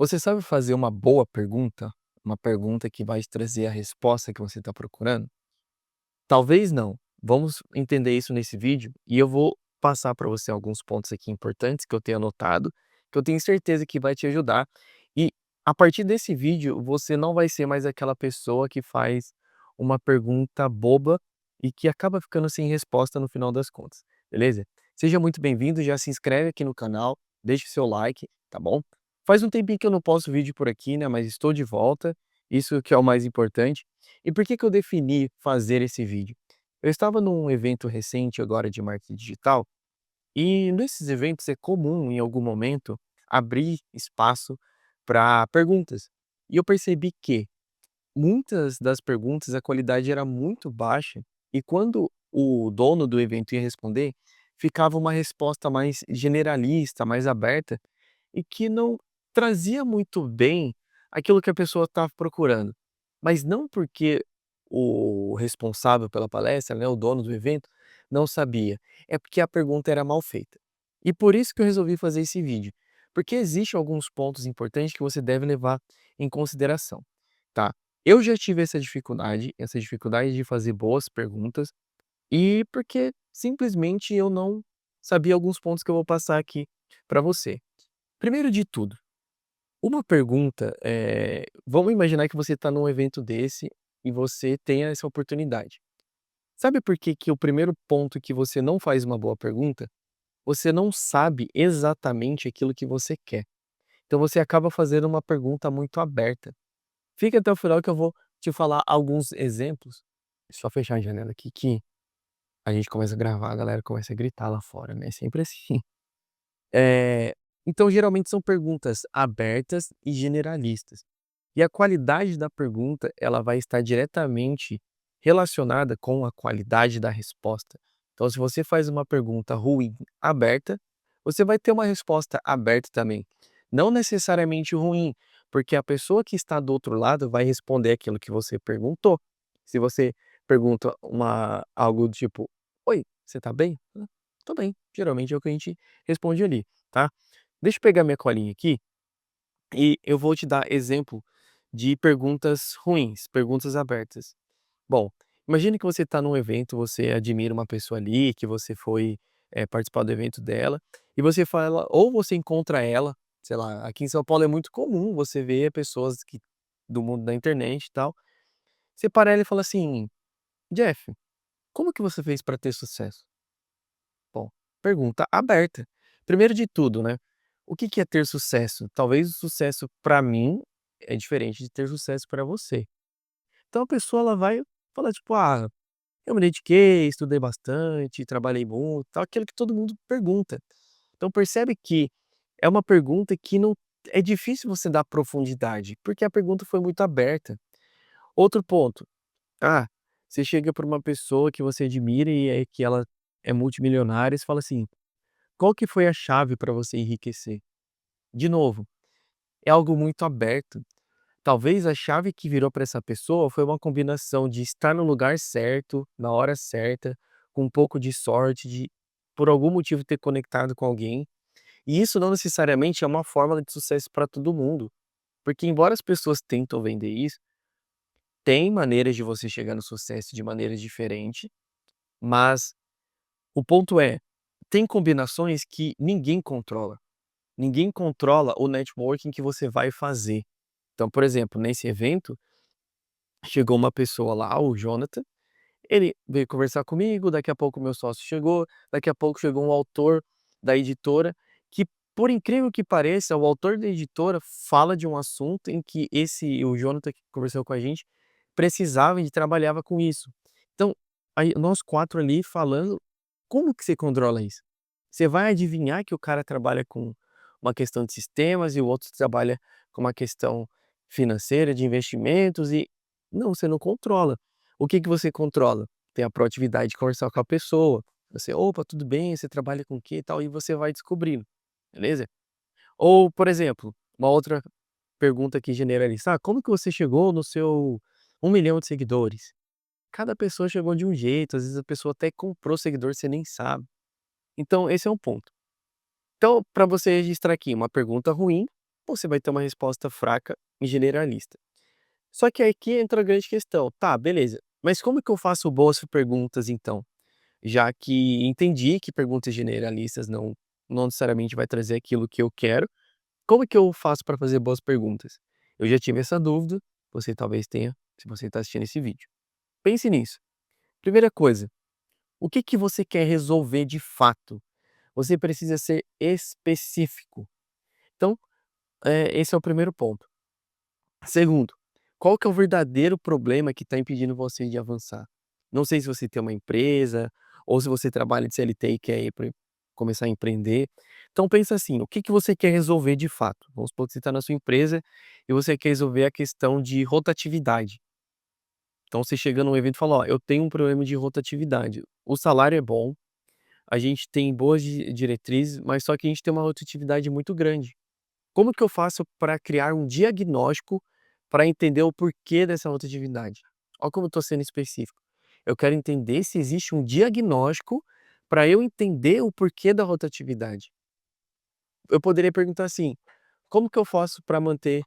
Você sabe fazer uma boa pergunta? Uma pergunta que vai te trazer a resposta que você está procurando? Talvez não. Vamos entender isso nesse vídeo e eu vou passar para você alguns pontos aqui importantes que eu tenho anotado, que eu tenho certeza que vai te ajudar. E a partir desse vídeo, você não vai ser mais aquela pessoa que faz uma pergunta boba e que acaba ficando sem resposta no final das contas, beleza? Seja muito bem-vindo, já se inscreve aqui no canal, deixa o seu like, tá bom? Faz um tempinho que eu não posto vídeo por aqui, né? Mas estou de volta, isso que é o mais importante. E por que que eu defini fazer esse vídeo? Eu estava num evento recente agora de marketing digital, e nesses eventos é comum em algum momento abrir espaço para perguntas. E eu percebi que muitas das perguntas a qualidade era muito baixa, e quando o dono do evento ia responder, ficava uma resposta mais generalista, mais aberta, e que não trazia muito bem aquilo que a pessoa estava procurando. Mas não porque o responsável pela palestra, né, o dono do evento, não sabia, é porque a pergunta era mal feita. E por isso que eu resolvi fazer esse vídeo, porque existem alguns pontos importantes que você deve levar em consideração, tá? Eu já tive essa dificuldade de fazer boas perguntas, e porque simplesmente eu não sabia alguns pontos que eu vou passar aqui para você. Primeiro de tudo, uma pergunta, vamos imaginar que você está num evento desse e você tem essa oportunidade. Sabe por que que o primeiro ponto que você não faz uma boa pergunta? Você não sabe exatamente aquilo que você quer. Então você acaba fazendo uma pergunta muito aberta. Fica até o final que eu vou te falar alguns exemplos. Só fechar a janela aqui que a gente começa a gravar, a galera começa a gritar lá fora, né, sempre assim. Eh, então geralmente são perguntas abertas e generalistas. E a qualidade da pergunta, ela vai estar diretamente relacionada com a qualidade da resposta. Então se você faz uma pergunta ruim aberta, você vai ter uma resposta aberta também. Não necessariamente ruim, porque a pessoa que está do outro lado vai responder aquilo que você perguntou. Se você pergunta algo do tipo: "Oi, você tá bem?", "Tô bem", geralmente é o que a gente responde ali, tá. Deixa eu pegar minha colinha aqui e eu vou te dar exemplo de perguntas ruins, perguntas abertas. Bom, imagine que você está num evento, você admira uma pessoa ali, que você foi, participar do evento dela, e você fala ou você encontra ela, sei lá, aqui em São Paulo é muito comum você ver pessoas que do mundo da internet e tal, você para ela e fala assim: "Jeff, como que você fez para ter sucesso?". Bom, pergunta aberta. Primeiro de tudo, né, o que que é ter sucesso? Talvez o sucesso para mim é diferente de ter sucesso para você. Então a pessoa ela vai falar tipo: "Ah, eu me dediquei, estudei bastante, trabalhei muito", tal, aquilo que todo mundo pergunta. Então percebe que é uma pergunta que não é difícil você dar profundidade, porque a pergunta foi muito aberta. Outro ponto, você chega para uma pessoa que você admira e é que ela é multimilionária e você fala assim: "Qual que foi a chave para você enriquecer?". De novo, é algo muito aberto. Talvez a chave que virou para essa pessoa foi uma combinação de estar no lugar certo, na hora certa, com um pouco de sorte, de por algum motivo ter conectado com alguém. E isso não necessariamente é uma fórmula de sucesso para todo mundo, porque embora as pessoas tentam vender isso, tem maneiras de você chegar no sucesso de maneiras diferentes, mas o ponto é, tem combinações que ninguém controla. Ninguém controla o networking que você vai fazer. Então, por exemplo, nesse evento, chegou uma pessoa lá, o Jonathan, ele veio conversar comigo, daqui a pouco o meu sócio chegou, daqui a pouco chegou um autor da editora, que por incrível que pareça, o autor da editora fala de um assunto em que o Jonathan que conversou com a gente, precisava e trabalhava com isso. Então, aí nós 4 ali falando, como que você controla isso? Você vai adivinhar que o cara trabalha com uma questão de sistemas e o outro trabalha com uma questão financeira, de investimentos e não, você não controla. O que que você controla? Tem a proatividade de conversar com a pessoa. Você: "Opa, tudo bem? Você trabalha com o quê e tal?", e você vai descobrindo, beleza? Ou, por exemplo, uma outra pergunta que generalista: como que você chegou no seu 1 milhão de seguidores?". Cada pessoa chegou de um jeito, às vezes a pessoa até comprou seguidor, você nem sabe. Então esse é um ponto. Então, para você registrar aqui uma pergunta ruim, você vai ter uma resposta fraca e generalista. Só que aqui entra a grande questão, tá, beleza, mas como que eu faço boas perguntas então? Já que entendi que perguntas generalistas não necessariamente vai trazer aquilo que eu quero, como que eu faço para fazer boas perguntas? Eu já tive essa dúvida, você talvez tenha, se você está assistindo esse vídeo. Pense nisso. Primeira coisa, o que que você quer resolver de fato? Você precisa ser específico. Então, esse é o primeiro ponto. Segundo, qual que é o verdadeiro problema que está impedindo você de avançar? Não sei se você tem uma empresa, ou se você trabalha de CLT e quer ir começar a empreender. Então pensa assim, o que que você quer resolver de fato? Vamos supor que você está na sua empresa e você quer resolver a questão de rotatividade. Então você chega num evento e fala: "Ó, eu tenho um problema de rotatividade. O salário é bom, a gente tem boas diretrizes, mas só que a gente tem uma rotatividade muito grande. Como que eu faço para criar um diagnóstico para entender o porquê dessa rotatividade?" Olha como eu estou sendo específico. Eu quero entender se existe um diagnóstico para eu entender o porquê da rotatividade. Eu poderia perguntar assim: como que eu faço para manter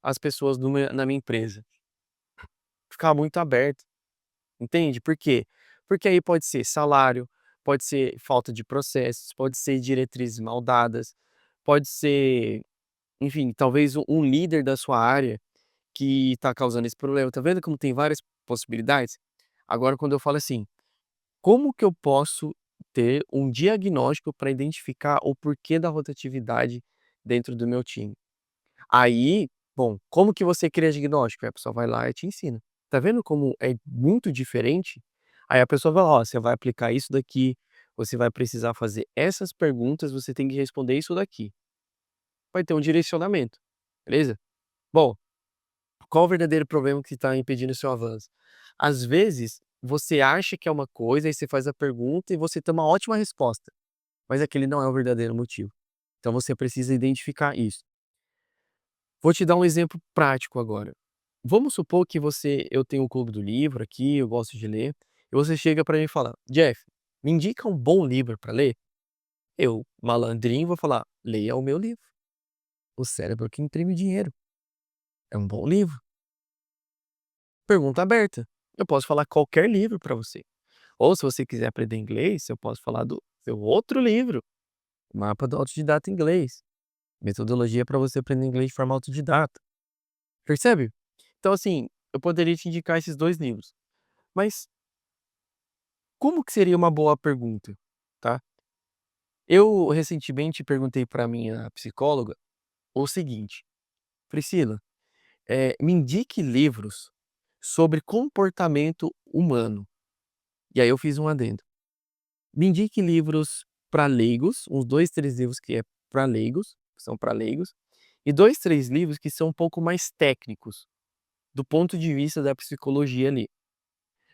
as pessoas na minha empresa? Ficar muito aberto, entende? Por quê? Porque aí pode ser salário, pode ser falta de processos, pode ser diretrizes mal dadas, pode ser, enfim, talvez um líder da sua área que está causando esse problema. Tá vendo como tem várias possibilidades? Agora quando eu falo assim, como que eu posso ter um diagnóstico para identificar o porquê da rotatividade dentro do meu time? Aí, bom, como que você cria diagnóstico? Aí a pessoa vai lá e te ensina. Tá vendo como é muito diferente? Aí a pessoa vai lá: "Ó, você vai aplicar isso daqui, você vai precisar fazer essas perguntas, você tem que responder isso daqui". Vai ter um direcionamento, beleza? Bom, qual o verdadeiro problema que está impedindo o seu avanço? Às vezes, você acha que é uma coisa, aí você faz a pergunta e você tem uma ótima resposta, mas aquele não é o verdadeiro motivo. Então você precisa identificar isso. Vou te dar um exemplo prático agora. Vamos supor que eu tenho um clube do livro aqui, eu gosto de ler, e você chega para mim e fala: "Jeff, me indica um bom livro para ler?" Eu, malandrinho, vou falar: "Leia o meu livro, O Cérebro que Imprime Dinheiro. É um bom livro." Pergunta aberta. Eu posso falar qualquer livro para você. Ou se você quiser aprender inglês, eu posso falar do seu outro livro, Mapa do Autodidata Inglês, metodologia para você aprender inglês de forma autodidata. Percebe? Então, assim, eu poderia te indicar esses 2 livros, mas como que seria uma boa pergunta, tá? Eu recentemente perguntei para minha psicóloga o seguinte: "Priscila, me indique livros sobre comportamento humano." E aí eu fiz um adendo: "Me indique livros para leigos, uns 2, 3 livros que é para leigos, que são para leigos, e 2, 3 livros que são um pouco mais técnicos, do ponto de vista da psicologia ali."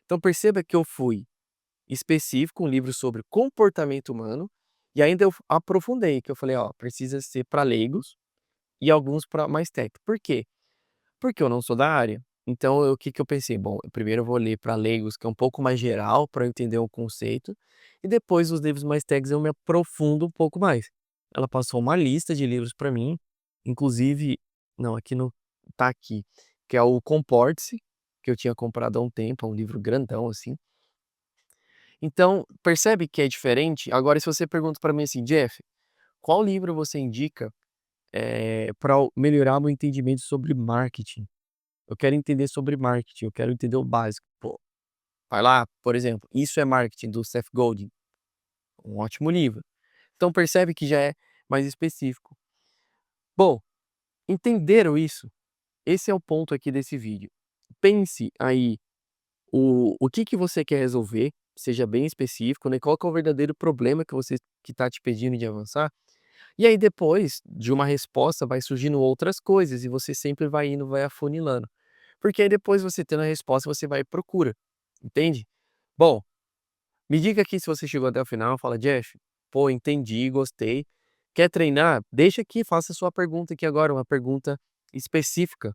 Então perceba que eu fui específico, um livro sobre comportamento humano, e ainda eu aprofundei, que eu falei: "Ó, precisa ser para leigos e alguns para mais técnicos." Por quê? Porque eu não sou da área. Então o que que eu pensei? Bom, eu primeiro eu vou ler para leigos, que é um pouco mais geral, para eu entender o conceito, e depois os livros mais técnicos eu me aprofundo um pouco mais. Ela passou uma lista de livros para mim, inclusive não, aqui no tá aqui, que é o Comporte-se, que eu tinha comprado há um tempo, é um livro grandão assim. Então, percebe que é diferente? Agora se você pergunta para mim assim: "Jeff, qual livro você indica, pra melhorar meu entendimento sobre marketing? Eu quero entender sobre marketing, eu quero entender o básico." Pô, vai lá, por exemplo, Isso é Marketing, do Seth Godin, um ótimo livro. Então percebe que já é mais específico. Bom, entenderam isso? Esse é o ponto aqui desse vídeo. Pense aí o que que você quer resolver, seja bem específico, né, qual que é o verdadeiro problema que tá te impedindo de avançar, e aí depois de uma resposta vai surgindo outras coisas e você sempre vai indo, vai afunilando. Porque aí depois você tendo a resposta, você vai e procura, entende? Bom, me diga aqui se você chegou até o final, fala: "Jeff, pô, entendi, gostei. Quer treinar? Deixa aqui, faça a sua pergunta aqui agora, uma pergunta específica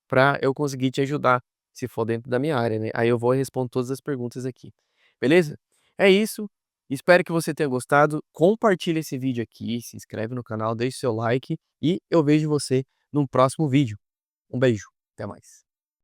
para eu conseguir te ajudar, se for dentro da minha área, né." Aí eu vou e respondo todas as perguntas aqui, beleza? É isso, Espero que você tenha gostado. Compartilhe esse vídeo aqui, se inscreve no canal, deixe seu like e eu vejo você num próximo vídeo. Um beijo, até mais.